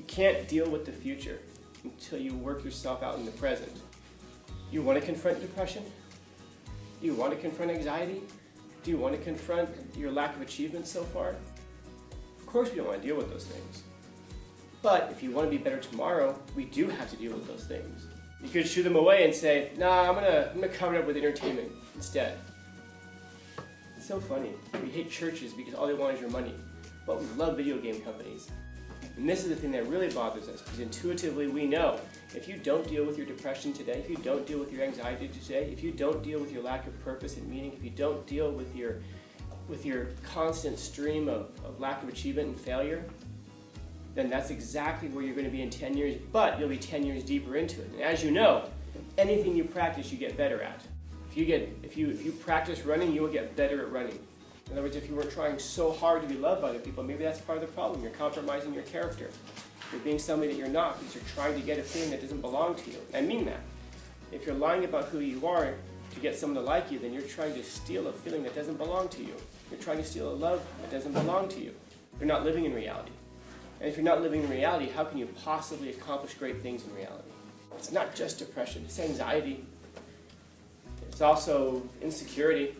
can't deal with the future until you work yourself out in the present. You want to confront depression? Do you want to confront anxiety? Do you want to confront your lack of achievement so far? Of course we don't want to deal with those things. But if you want to be better tomorrow, we do have to deal with those things. You could shoo them away and say, nah, I'm gonna cover it up with entertainment instead. It's so funny. We hate churches because all they want is your money. But we love video game companies. And this is the thing that really bothers us, because intuitively we know if you don't deal with your depression today, if you don't deal with your anxiety today, if you don't deal with your lack of purpose and meaning, if you don't deal with your constant stream of lack of achievement and failure, then that's exactly where you're going to be in 10 years, but you'll be 10 years deeper into it. And as you know, anything you practice, you get better at. If you practice running, you will get better at running. In other words, if you were trying so hard to be loved by other people, maybe that's part of the problem. You're compromising your character. You're being somebody that you're not because you're trying to get a feeling that doesn't belong to you. I mean that. If you're lying about who you are to get someone to like you, then you're trying to steal a feeling that doesn't belong to you. You're trying to steal a love that doesn't belong to you. You're not living in reality. And if you're not living in reality, how can you possibly accomplish great things in reality? It's not just depression, it's anxiety. It's also insecurity.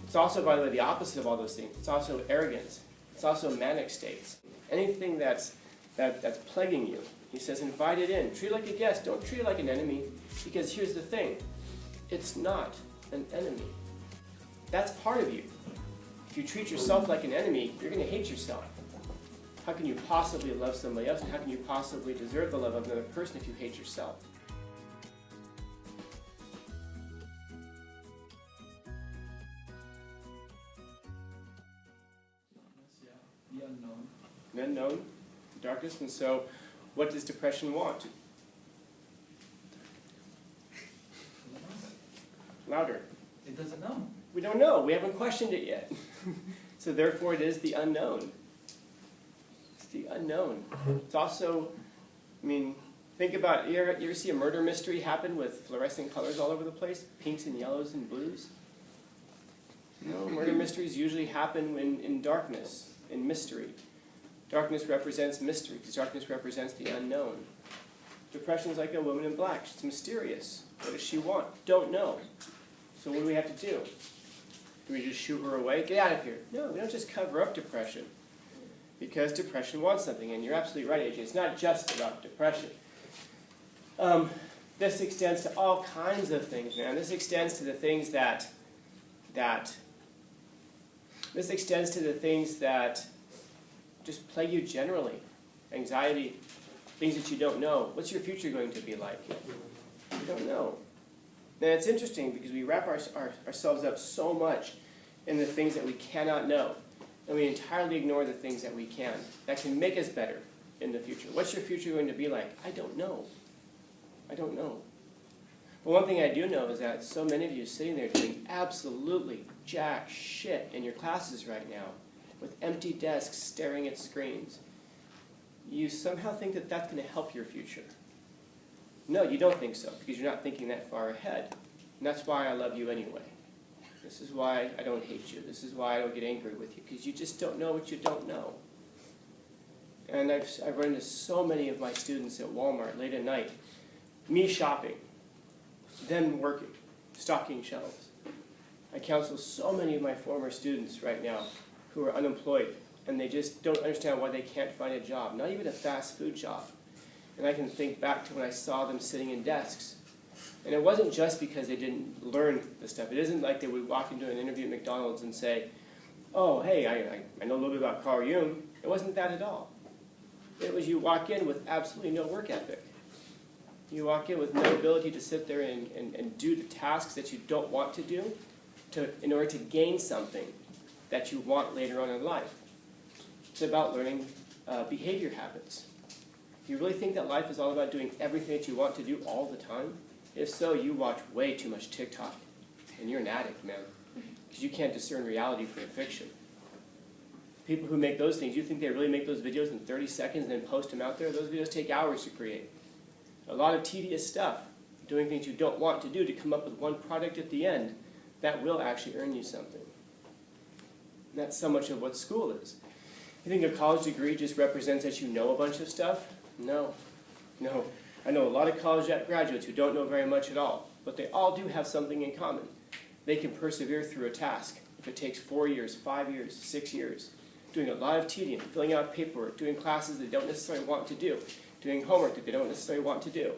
It's also, by the way, the opposite of all those things. It's also arrogance. It's also manic states. Anything that's plaguing you. He says, invite it in. Treat it like a guest. Don't treat it like an enemy. Because here's the thing. It's not an enemy. That's part of you. If you treat yourself like an enemy, you're going to hate yourself. How can you possibly love somebody else? And how can you possibly deserve the love of another person if you hate yourself? The unknown. The unknown, the darkness. And so, what does depression want? Louder. It doesn't know. We don't know. We haven't questioned it yet. So therefore, it is the unknown. It's the unknown. It's also, think about, you ever see a murder mystery happen with fluorescent colors all over the place? Pinks and yellows and blues? No, murder mysteries usually happen in darkness, in mystery. Darkness represents mystery, because darkness represents the unknown. Depression is like a woman in black. She's mysterious. What does she want? Don't know. So what do we have to do? Do we just shoo her away? Get out of here. No, we don't just cover up depression. Because depression wants something, and you're absolutely right, AJ. It's not just about depression. This extends to all kinds of things, man. This extends to the things that just plague you generally. Anxiety, things that you don't know. What's your future going to be like? You don't know. And it's interesting because we wrap ourselves up so much in the things that we cannot know. And we entirely ignore the things that we can. That can make us better in the future. What's your future going to be like? I don't know. I don't know. But one thing I do know is that so many of you sitting there doing absolutely jack shit in your classes right now, with empty desks staring at screens, you somehow think that that's going to help your future. No, you don't think so, because you're not thinking that far ahead. And that's why I love you anyway. This is why I don't hate you. This is why I don't get angry with you, because you just don't know what you don't know. And I've run into so many of my students at Walmart late at night, me shopping, them working, stocking shelves. I counsel so many of my former students right now who are unemployed, and they just don't understand why they can't find a job, not even a fast food job. And I can think back to when I saw them sitting in desks. And it wasn't just because they didn't learn the stuff. It isn't like they would walk into an interview at McDonald's and say, oh, hey, I know a little bit about Carl Jung. It wasn't that at all. It was you walk in with absolutely no work ethic. You walk in with no ability to sit there and do the tasks that you don't want to do in order to gain something that you want later on in life. It's about learning behavior habits. Do you really think that life is all about doing everything that you want to do all the time? If so, you watch way too much TikTok, and you're an addict, man, because you can't discern reality from fiction. People who make those things, you think they really make those videos in 30 seconds and then post them out there? Those videos take hours to create. A lot of tedious stuff, doing things you don't want to do to come up with one product at the end that will actually earn you something. And that's so much of what school is. You think a college degree just represents that you know a bunch of stuff? No. No. I know a lot of college graduates who don't know very much at all, but they all do have something in common. They can persevere through a task if it takes 4 years, 5 years, 6 years, doing a lot of tedium, filling out paperwork, doing classes they don't necessarily want to do, doing homework that they don't necessarily want to do,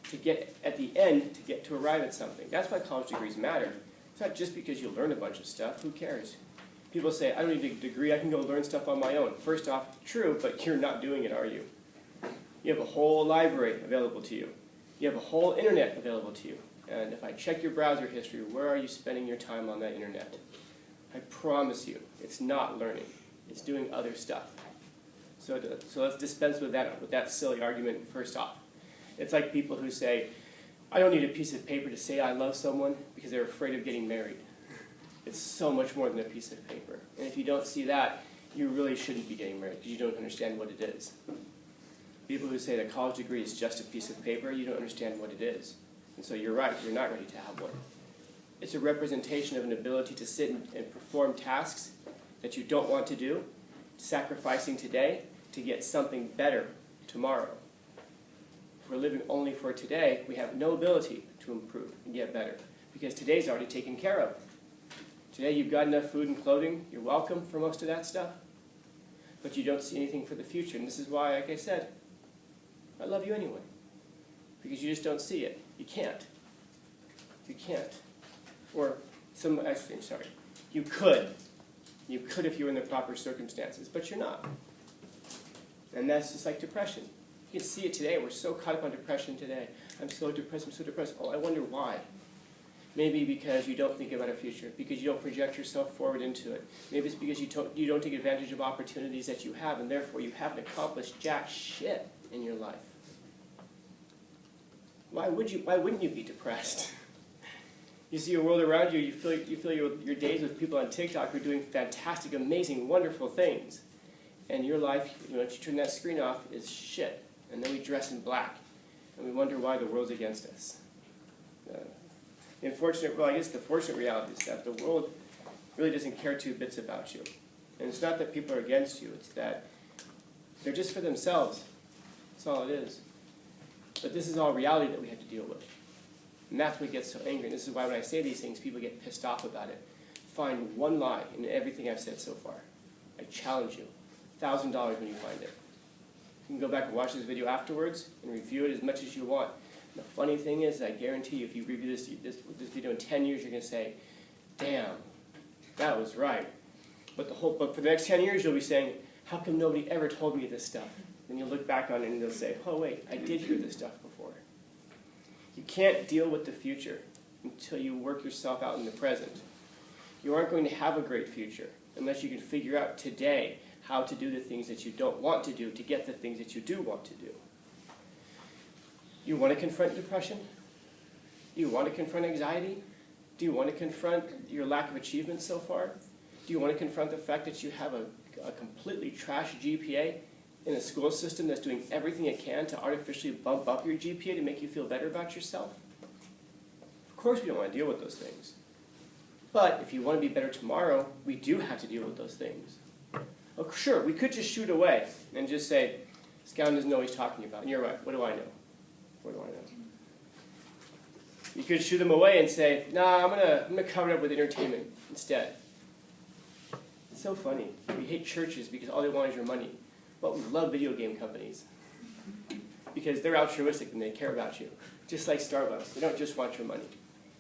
to get at the end, to arrive at something. That's why college degrees matter. It's not just because you learn a bunch of stuff. Who cares? People say, I don't need a degree, I can go learn stuff on my own. First off, true, but you're not doing it, are you? You have a whole library available to you. You have a whole internet available to you. And if I check your browser history, where are you spending your time on that internet? I promise you, it's not learning. It's doing other stuff. So let's dispense with that silly argument first off. It's like people who say, I don't need a piece of paper to say I love someone because they're afraid of getting married. It's so much more than a piece of paper. And if you don't see that, you really shouldn't be getting married because you don't understand what it is. People who say that a college degree is just a piece of paper, you don't understand what it is. And so you're right, you're not ready to have one. It's a representation of an ability to sit and perform tasks that you don't want to do, sacrificing today to get something better tomorrow. If we're living only for today, we have no ability to improve and get better because today's already taken care of. Today you've got enough food and clothing, you're welcome for most of that stuff, but you don't see anything for the future. And this is why, like I said, I love you anyway, because you just don't see it. You can't. You can't. Or actually, sorry, you could. You could if you were in the proper circumstances, but you're not. And that's just like depression. You can see it today. We're so caught up on depression today. I'm so depressed, I'm so depressed. Oh, I wonder why. Maybe because you don't think about a future, because you don't project yourself forward into it. Maybe it's because you don't take advantage of opportunities that you have, and therefore you haven't accomplished jack shit in your life. Why wouldn't you be depressed? You see a world around you, you fill your days with people on TikTok who are doing fantastic, amazing, wonderful things. And your life, once you turn that screen off, is shit. And then we dress in black. And we wonder why the world's against us. The fortunate reality is that the world really doesn't care two bits about you. And it's not that people are against you, it's that they're just for themselves. That's all it is. But this is all reality that we have to deal with. And that's what gets so angry. And this is why when I say these things, people get pissed off about it. Find one lie in everything I've said so far. I challenge you. $1,000 when you find it. You can go back and watch this video afterwards and review it as much as you want. And the funny thing is, I guarantee you, if you review this video in 10 years, you're going to say, damn, that was right. But for the next 10 years, you'll be saying, how come nobody ever told me this stuff? Then you'll look back on it and you'll say, oh wait, I did hear this stuff before. You can't deal with the future until you work yourself out in the present. You aren't going to have a great future unless you can figure out today how to do the things that you don't want to do to get the things that you do want to do. You want to confront depression? Do you want to confront anxiety? Do you want to confront your lack of achievement so far? Do you want to confront the fact that you have a completely trash GPA in a school system that's doing everything it can to artificially bump up your GPA to make you feel better about yourself? Of course we don't want to deal with those things. But if you want to be better tomorrow, we do have to deal with those things. Oh, sure, we could just shoot away and just say, this guy doesn't know what he's talking about. And you're right, what do I know? What do I know? You could shoo them away and say, nah, I'm gonna cover it up with entertainment instead. It's so funny. We hate churches because all they want is your money. But we love video game companies because they're altruistic and they care about you. Just like Starbucks. They don't just want your money.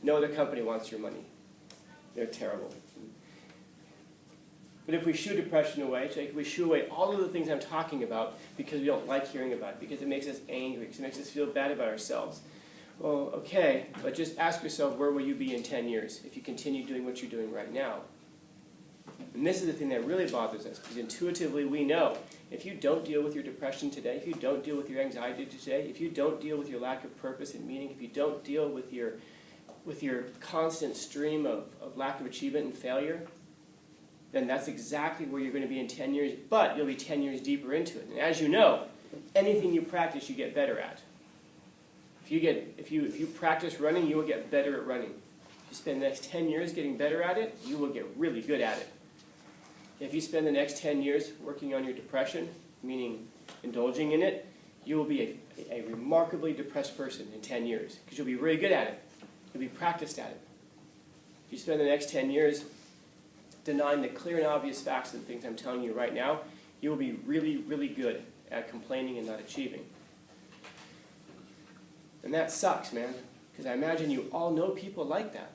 No other company wants your money. They're terrible. But if we shoo depression away, so if we shoo away all of the things I'm talking about because we don't like hearing about it, because it makes us angry, because it makes us feel bad about ourselves, well, okay, but just ask yourself, where will you be in 10 years if you continue doing what you're doing right now? And this is the thing that really bothers us, because intuitively we know if you don't deal with your depression today, if you don't deal with your anxiety today, if you don't deal with your lack of purpose and meaning, if you don't deal with your constant stream of lack of achievement and failure, then that's exactly where you're going to be in 10 years, but you'll be 10 years deeper into it. And as you know, anything you practice, you get better at. If you practice running, you will get better at running. If you spend the next 10 years getting better at it, you will get really good at it. If you spend the next 10 years working on your depression, meaning indulging in it, you will be a remarkably depressed person in 10 years because you'll be really good at it. You'll be practiced at it. If you spend the next 10 years denying the clear and obvious facts of the things I'm telling you right now, you will be really, really good at complaining and not achieving. And that sucks, man, because I imagine you all know people like that.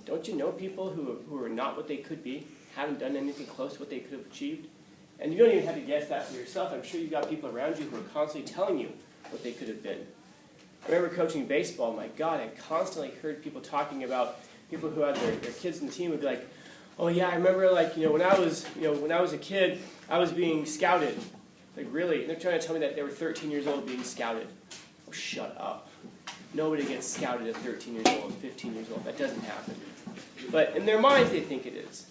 Don't you know people who are not what they could be, haven't done anything close to what they could have achieved? And you don't even have to guess that for yourself. I'm sure you've got people around you who are constantly telling you what they could have been. I remember coaching baseball. My God, I constantly heard people talking about people who had their kids in the team would be like, "Oh yeah, I remember when I was a kid, I was being scouted." Like, really? And they're trying to tell me that they were 13 years old being scouted. Oh, shut up. Nobody gets scouted at 13 years old, 15 years old. That doesn't happen. But in their minds, they think it is.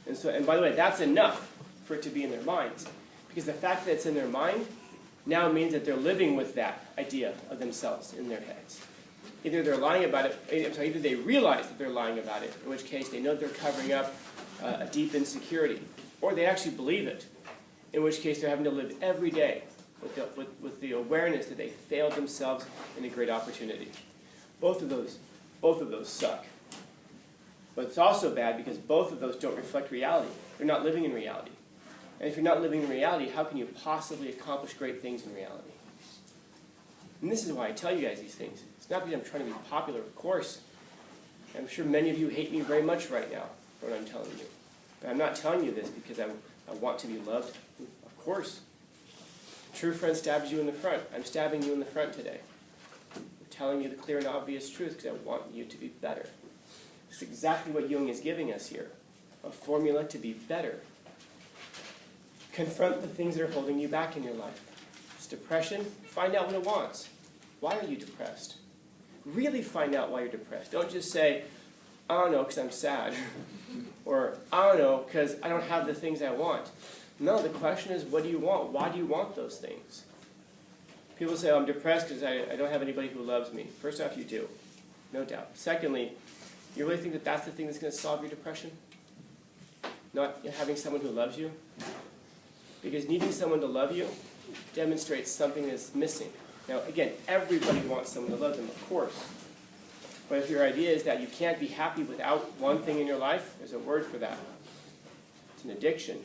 And by the way, that's enough for it to be in their minds. Because the fact that it's in their mind now means that they're living with that idea of themselves in their heads. Either they're lying about it, either they realize that they're lying about it, in which case they know they're covering up a deep insecurity, or they actually believe it, in which case they're having to live every day with the awareness that they failed themselves in a great opportunity. Both of those suck. But it's also bad because both of those don't reflect reality. They're not living in reality. And if you're not living in reality, how can you possibly accomplish great things in reality? And this is why I tell you guys these things. It's not because I'm trying to be popular, of course. I'm sure many of you hate me very much right now for what I'm telling you. But I'm not telling you this because I want to be loved. Of course. A true friend stabs you in the front. I'm stabbing you in the front today. I'm telling you the clear and obvious truth because I want you to be better. It's exactly what Jung is giving us here. A formula to be better. Confront the things that are holding you back in your life. It's depression. Find out what it wants. Why are you depressed? Really find out why you're depressed. Don't just say, "I don't know because I'm sad." Or, "I don't know because I don't have the things I want." No, the question is, what do you want? Why do you want those things? People say, "Oh, I'm depressed because I don't have anybody who loves me." First off, you do. No doubt. Secondly, you really think that that's the thing that's going to solve your depression? Not having someone who loves you? Because needing someone to love you demonstrates something that's missing. Now, again, everybody wants someone to love them, of course. But if your idea is that you can't be happy without one thing in your life, there's a word for that. It's an addiction.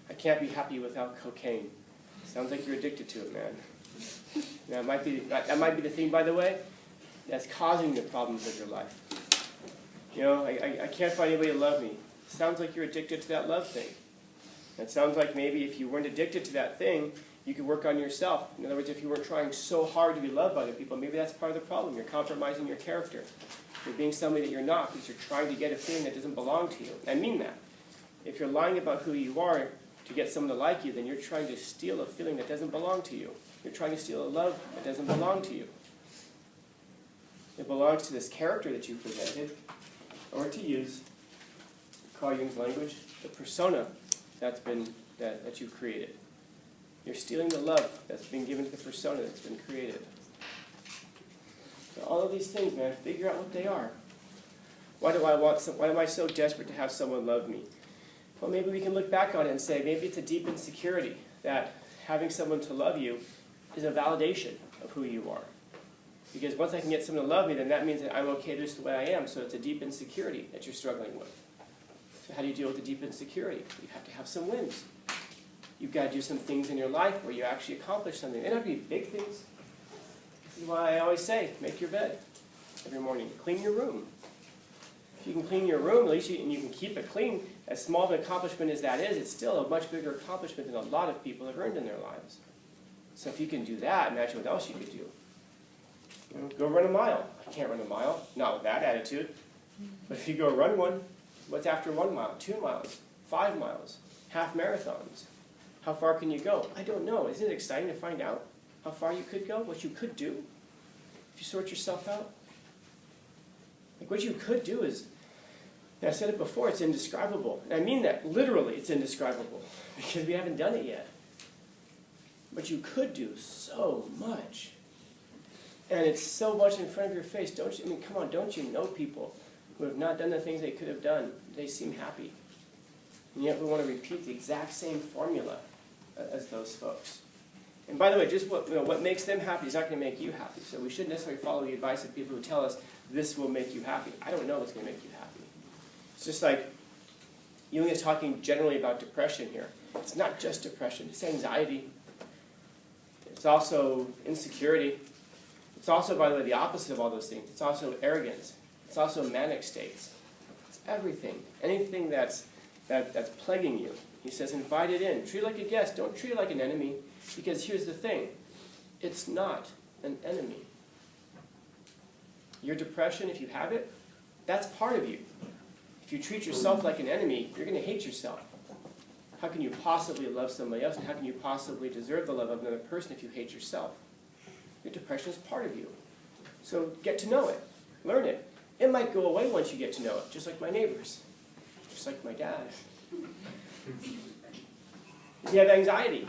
I can't be happy without cocaine. Sounds like you're addicted to it, man. Now, that might be the thing, by the way, that's causing the problems of your life. I can't find anybody to love me. Sounds like you're addicted to that love thing. It sounds like maybe if you weren't addicted to that thing, you could work on yourself. In other words, if you weren't trying so hard to be loved by other people, maybe that's part of the problem. You're compromising your character. You're being somebody that you're not because you're trying to get a feeling that doesn't belong to you. I mean that. If you're lying about who you are to get someone to like you, then you're trying to steal a feeling that doesn't belong to you. You're trying to steal a love that doesn't belong to you. It belongs to this character that you presented, or to use, call Jung's language, the persona that you've created. You're stealing the love that's been given to the persona that's been created. So all of these things, man, figure out what they are. Why am I so desperate to have someone love me? Well, maybe we can look back on it and say, maybe it's a deep insecurity that having someone to love you is a validation of who you are. Because once I can get someone to love me, then that means that I'm okay just the way I am. So it's a deep insecurity that you're struggling with. So how do you deal with the deep insecurity? You have to have some wins. You've got to do some things in your life where you actually accomplish something. They don't have to be big things. This is why I always say, make your bed every morning. Clean your room. If you can clean your room, at least and you can keep it clean, as small of an accomplishment as that is, it's still a much bigger accomplishment than a lot of people have earned in their lives. So if you can do that, imagine what else you could do. Go run a mile. I can't run a mile, not with that attitude. But if you go run one, what's after 1 mile? 2 miles, 5 miles, half marathons. How far can you go? I don't know. Isn't it exciting to find out how far you could go? What you could do if you sort yourself out? Like what you could do is, and I said it before, it's indescribable. And I mean that literally, it's indescribable because we haven't done it yet. But you could do so much. And it's so much in front of your face. Don't you? I mean, come on, don't you know people who have not done the things they could have done? They seem happy. And yet we want to repeat the exact same formula as those folks. And by the way, just what makes them happy is not going to make you happy. So we shouldn't necessarily follow the advice of people who tell us this will make you happy. I don't know what's going to make you happy. It's just like Jung is talking generally about depression here. It's not just depression. It's anxiety. It's also insecurity. It's also, by the way, the opposite of all those things. It's also arrogance. It's also manic states. It's everything. Anything that's plaguing you. He says, invite it in. Treat it like a guest. Don't treat it like an enemy. Because here's the thing. It's not an enemy. Your depression, if you have it, that's part of you. If you treat yourself like an enemy, you're going to hate yourself. How can you possibly love somebody else, and how can you possibly deserve the love of another person if you hate yourself? Your depression is part of you. So get to know it. Learn it. It might go away once you get to know it, just like my neighbors, just like my dad. If you have anxiety,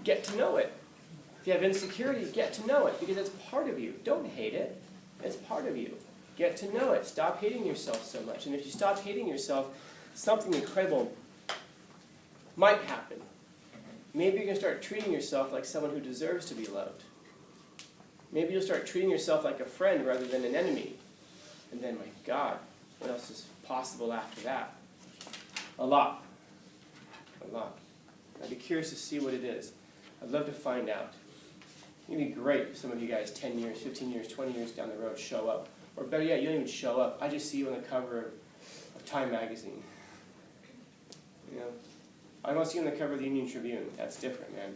get to know it. If you have insecurity, get to know it, because it's part of you. Don't hate it. It's part of you. Get to know it. Stop hating yourself so much. And if you stop hating yourself, something incredible might happen. Maybe you're going to start treating yourself like someone who deserves to be loved. Maybe you'll start treating yourself like a friend rather than an enemy. And then, my God, what else is possible after that? A lot. A lot. I'd be curious to see what it is. I'd love to find out. It'd be great if some of you guys 10 years, 15 years, 20 years down the road show up. Or better yet, you don't even show up. I just see you on the cover of Time magazine. You know? I don't see you on the cover of the Union Tribune. That's different, man.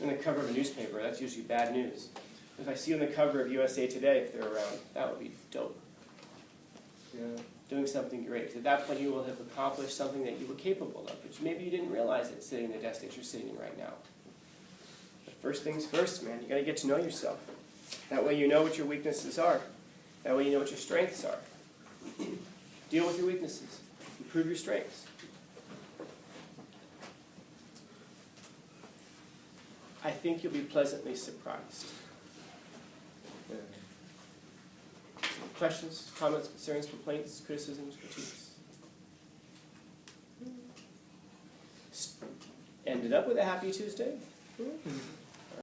On the cover of a newspaper, that's usually bad news. If I see you on the cover of USA Today, if they're around, that would be dope. You know, doing something great. 'Cause at that point, you will have accomplished something that you were capable of, which maybe you didn't realize it sitting in the desk that you're sitting in right now. But first things first, man. You got to get to know yourself. That way, you know what your weaknesses are. That way, you know what your strengths are. Deal with your weaknesses. Improve your strengths. I think you'll be pleasantly surprised. Yeah. Questions, comments, concerns, complaints, criticisms, critiques? Ended up with a happy Tuesday?